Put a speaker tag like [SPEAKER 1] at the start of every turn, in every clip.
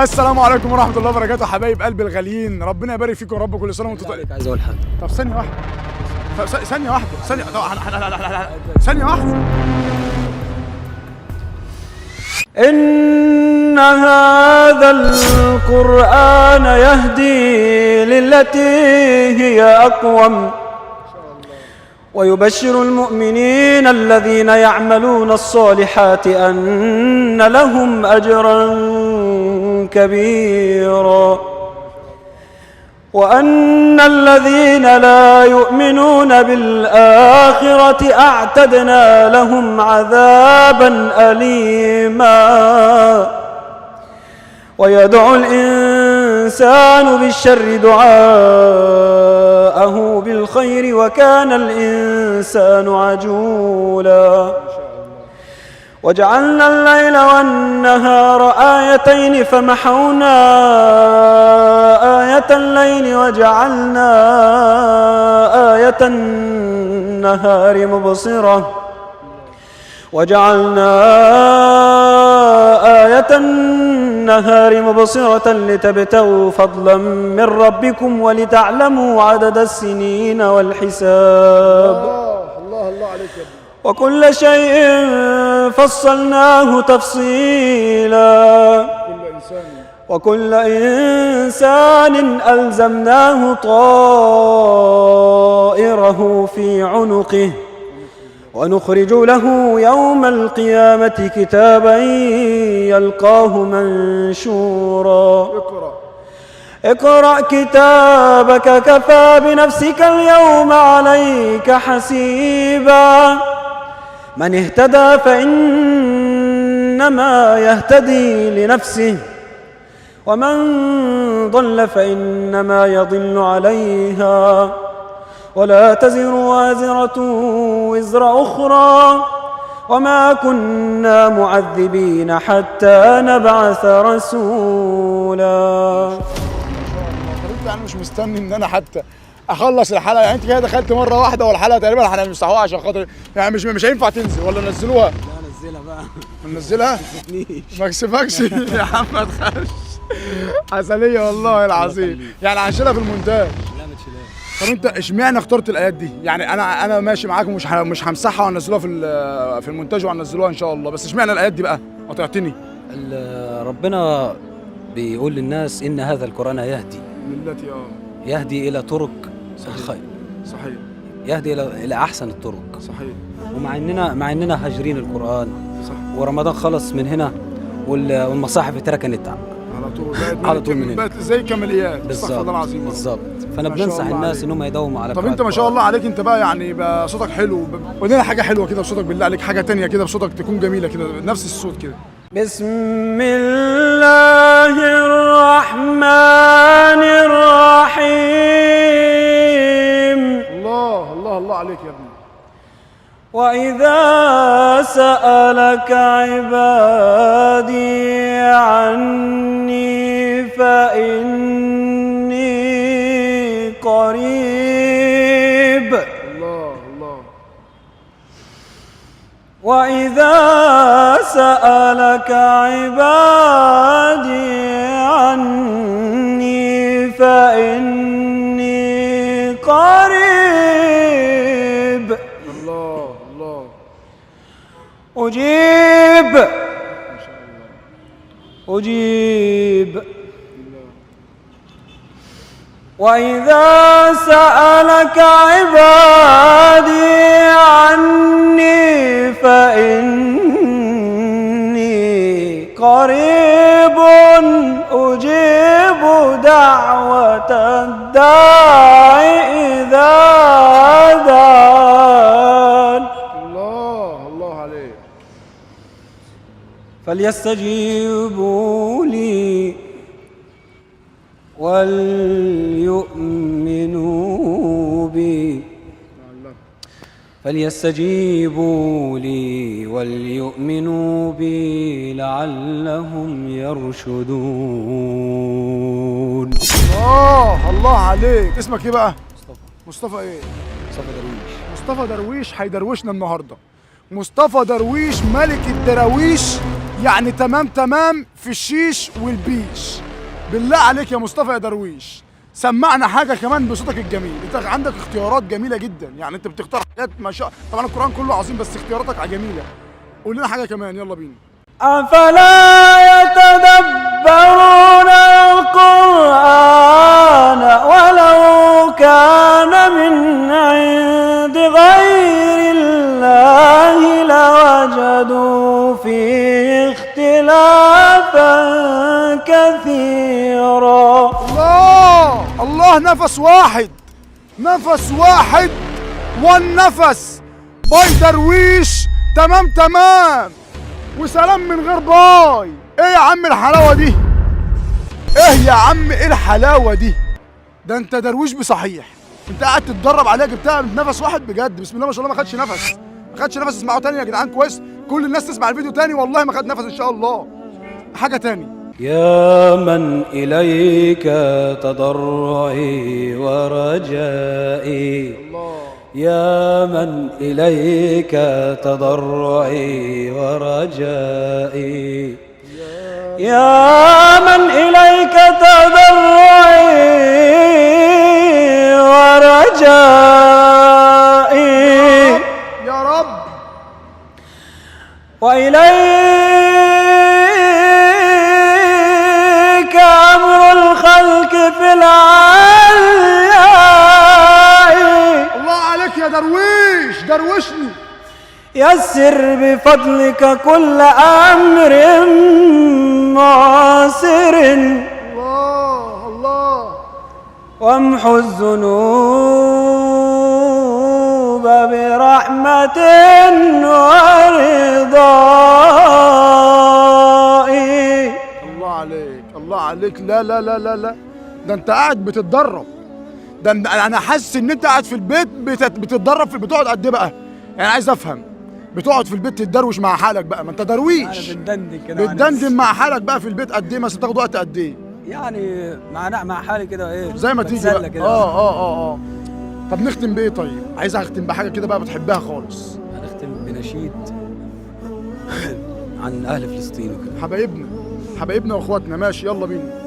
[SPEAKER 1] السلام عليكم ورحمة الله وبركاته حبايب قلبي الغاليين، ربنا يبارك فيكم يا رب. كل سنة وانتم طيبين.
[SPEAKER 2] عايز اقول حاجة.
[SPEAKER 1] طب ثانية واحدة، ثانية واحدة.
[SPEAKER 2] إن هذا القرآن يهدي للتي هي أقوم ويبشر المؤمنين الذين يعملون الصالحات أن لهم أجرا كبيرا وأن الذين لا يؤمنون بالآخرة أعتدنا لهم عذابا أليما. ويدعو الإنسان بالشر دعاءه بالخير وكان الإنسان عجولا. وجعلنا الليل والنهار آيتين فمحونا آية الليل وجعلنا آية النهار مبصرة لتبتغوا فضلا من ربكم ولتعلموا عدد السنين والحساب.
[SPEAKER 1] الله عليك يا ابني.
[SPEAKER 2] وكل شيء فصلناه تفصيلا وكل إنسان ألزمناه طائره في عنقه ونخرج له يوم القيامة كتابا يلقاه منشورا. اقرأ كتابك كفى بنفسك اليوم عليك حسيبا. من اهتدى فإنما يهتدي لنفسه ومن ضل فإنما يضل عليها ولا تزر وازرة وزر أخرى وما كنا معذبين حتى نبعث رسولا.
[SPEAKER 1] يعني مش مستني ان انا حتى اخلص الحلقه، يعني انت كده دخلت مره واحده والحلقه تقريبا احنا بنمسحوها عشان خاطر يعني مش هينفع تنزل ولا ننزلوها؟
[SPEAKER 2] لا نزلها بقى.
[SPEAKER 1] ننزلها؟ ما كسبكش يا عم ما تخافش. عسليه والله العظيم. يعني هنشيلها في المونتاج.
[SPEAKER 2] لا ما تشيلهاش.
[SPEAKER 1] طب انت اشمعنى اخترت الايات دي؟ يعني انا ماشي معاك ومش همسحها وهنزلوها في المونتاج وهنزلوها ان شاء الله، بس اشمعنى الايات دي بقى؟ قطعتني.
[SPEAKER 2] ربنا بيقول للناس إن هذا القرآن يهدي إلى طرق الخير.
[SPEAKER 1] صحيح.
[SPEAKER 2] يهدي إلى أحسن الطرق.
[SPEAKER 1] صحيح.
[SPEAKER 2] ومع إننا هاجرين القرآن.
[SPEAKER 1] صح.
[SPEAKER 2] ورمضان خلص من هنا والمصاحف اتركنت على طول من هنا
[SPEAKER 1] زي كماليات.
[SPEAKER 2] استغفر الله العظيم. بالظبط. فأنا بننصح الناس إنهم يداوموا على.
[SPEAKER 1] طب أنت ما شاء الله عليك، أنت بقى يعني بقى صوتك حلو، قول لنا حاجة حلوة كده بصوتك بالله عليك، حاجة تانية كده بصوتك تكون جميلة كده نفس الصوت كده.
[SPEAKER 2] بسم الله الرحمن الرحيم.
[SPEAKER 1] الله عليك يا ابني.
[SPEAKER 2] وإذا سألك عبادي عني فإني قريب. وإذا سألك عبادي عني فإني قريب.
[SPEAKER 1] الله
[SPEAKER 2] أجيب. وإذا سألك عبادي عني فإني قريب أجيب دعوة الداع إذا دعان.
[SPEAKER 1] الله عليك.
[SPEAKER 2] فليستجيبوا لي وليؤمنوا بي لعلهم يرشدون.
[SPEAKER 1] الله عليك. اسمك ايه بقى؟ مصطفى ايه؟
[SPEAKER 2] مصطفى درويش.
[SPEAKER 1] هيدروشنا النهارده. مصطفى درويش ملك الدراويش يعني تمام تمام في الشيش والبيش. بالله عليك يا مصطفى يا درويش، سمعنا حاجه كمان بصوتك الجميل. انت عندك اختيارات جميله جدا، يعني انت بتختار حاجات ما شاء. طبعا القران كله عظيم بس اختياراتك جميله. قول لنا حاجه كمان، يلا بينا.
[SPEAKER 3] أفلا يتدبرون القرآن ولو كان من عند غير الله لوجدوا فيه اختلافا كثيرا.
[SPEAKER 1] الله نفس واحد، نفس واحد، والنفس باي درويش. تمام تمام وسلام من غير باي. ايه يا عم الحلاوه دي؟ ايه يا عم ايه الحلاوه دي؟ ده انت درويش بصحيح. انت قاعد تتدرب عليها جبتها بنفس واحد بجد. بسم الله ما شاء الله. ما خدش نفس، ما خدش نفس. اسمعوا تاني يا جدعان كويس، كل الناس تسمع الفيديو تاني. والله ما خد نفس ان شاء الله. حاجه تاني.
[SPEAKER 3] يا من إليك تضرعي ورجائي، يا من إليك تضرعي ورجائي، يا من إليك تضرعي ورجائي
[SPEAKER 1] يا رب،
[SPEAKER 3] وإليك أمر الخلق في العلياء.
[SPEAKER 1] الله عليك يا درويش، دروشني.
[SPEAKER 3] يسر بفضلك كل أمر معسر،
[SPEAKER 1] الله الله.
[SPEAKER 3] وامحو الذنوب برحمة ورضاء.
[SPEAKER 1] الله عليك، الله عليك. لا لا لا لا لا، ده انت قاعد بتتدرب. ده انا حاسس ان انت قاعد في البيت بتتدرب. بتقعد قد ايه بقى؟ يعني عايز افهم، بتقعد في البيت تتدروش مع حالك بقى؟ ما انت درويش.
[SPEAKER 2] بندندن كده
[SPEAKER 1] بتدندن مع حالك بقى في البيت قد ايه مثلا؟ بتاخد وقت قد ايه؟
[SPEAKER 2] يعني مع حالي كده ايه
[SPEAKER 1] زي ما تيجي بقى.
[SPEAKER 2] كده.
[SPEAKER 1] اه. طب نختم بايه طيب؟ عايز اختم بحاجه كده بقى بتحبها خالص.
[SPEAKER 2] هنختم بنشيد عن اهل فلسطين وكده.
[SPEAKER 1] حبايبنا واخواتنا. ماشي يلا بينا.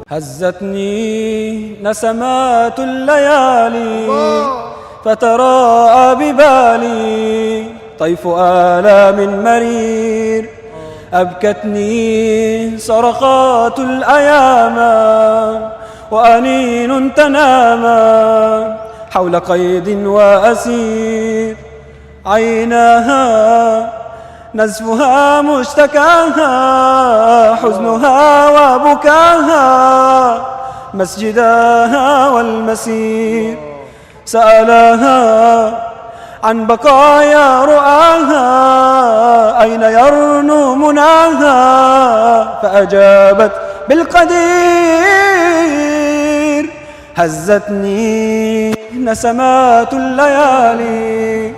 [SPEAKER 3] هزتني نسمات الليالي فتراءى ببالي طيف آلام مرير، أبكتني صرخات الأيام وأنين تناما حول قيد وأسير. عيناها نزفها مشتكاها، حزنها وبكاها مسجداها والمسير. سألها عن بقايا رؤاها، أين يرنو مناها؟ فأجابت بالقدير. هزتني نسمات الليالي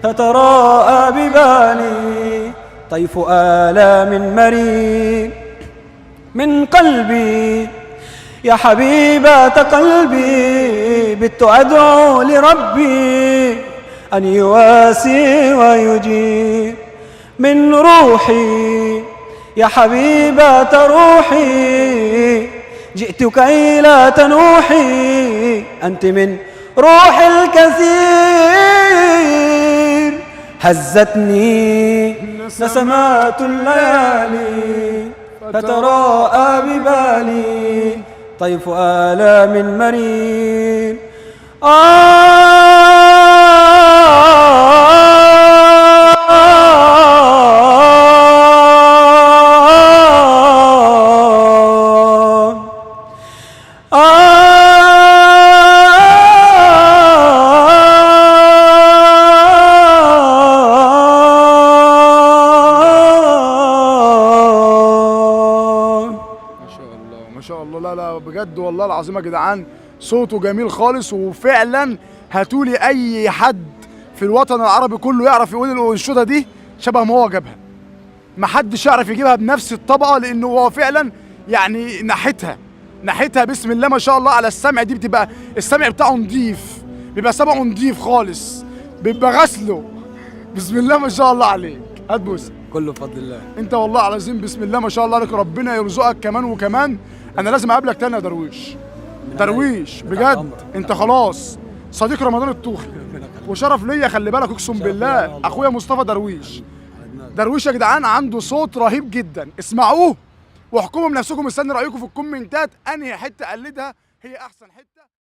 [SPEAKER 3] فتراءى ببالي طيف آلام مرير. من قلبي يا حبيبة قلبي بت أدعو لربي أن يواسي ويجير. من روحي يا حبيبة روحي جئت كي لا تنوحي، أنت من روح الكثير. هزتني نسمات الليالي فتراءى ببالي طيف آلام مرير.
[SPEAKER 1] ما شاء الله. لا لا بجد والله العظيم يا جدعان، صوته جميل خالص. وفعلا هاتولي اي حد في الوطن العربي كله يعرف يقول الانشوده دي شبه ما هو جابها. ما حدش يعرف يجيبها بنفس الطبقه، لانه هو فعلا يعني ناحيتها بسم الله ما شاء الله على السمع. دي بتبقى السمع بتاعه نضيف، بيبقى سمعه نضيف خالص، بيبقى غسله. بسم الله ما شاء الله عليك. هات بوسه.
[SPEAKER 2] كله بفضل الله.
[SPEAKER 1] انت والله العظيم بسم الله ما شاء الله عليك، ربنا يرزقك كمان وكمان. انا لازم اقابلك تاني يا درويش. درويش بجد انت خلاص صديق رمضان الطوخي، وشرف ليا خلي بالك اقسم بالله. اخويا مصطفى درويش. درويش يا جدعان عنده صوت رهيب جدا، اسمعوه واحكموا بنفسكم. مستني رايكم في الكومنتات انهي حته اقلدها هي احسن حته.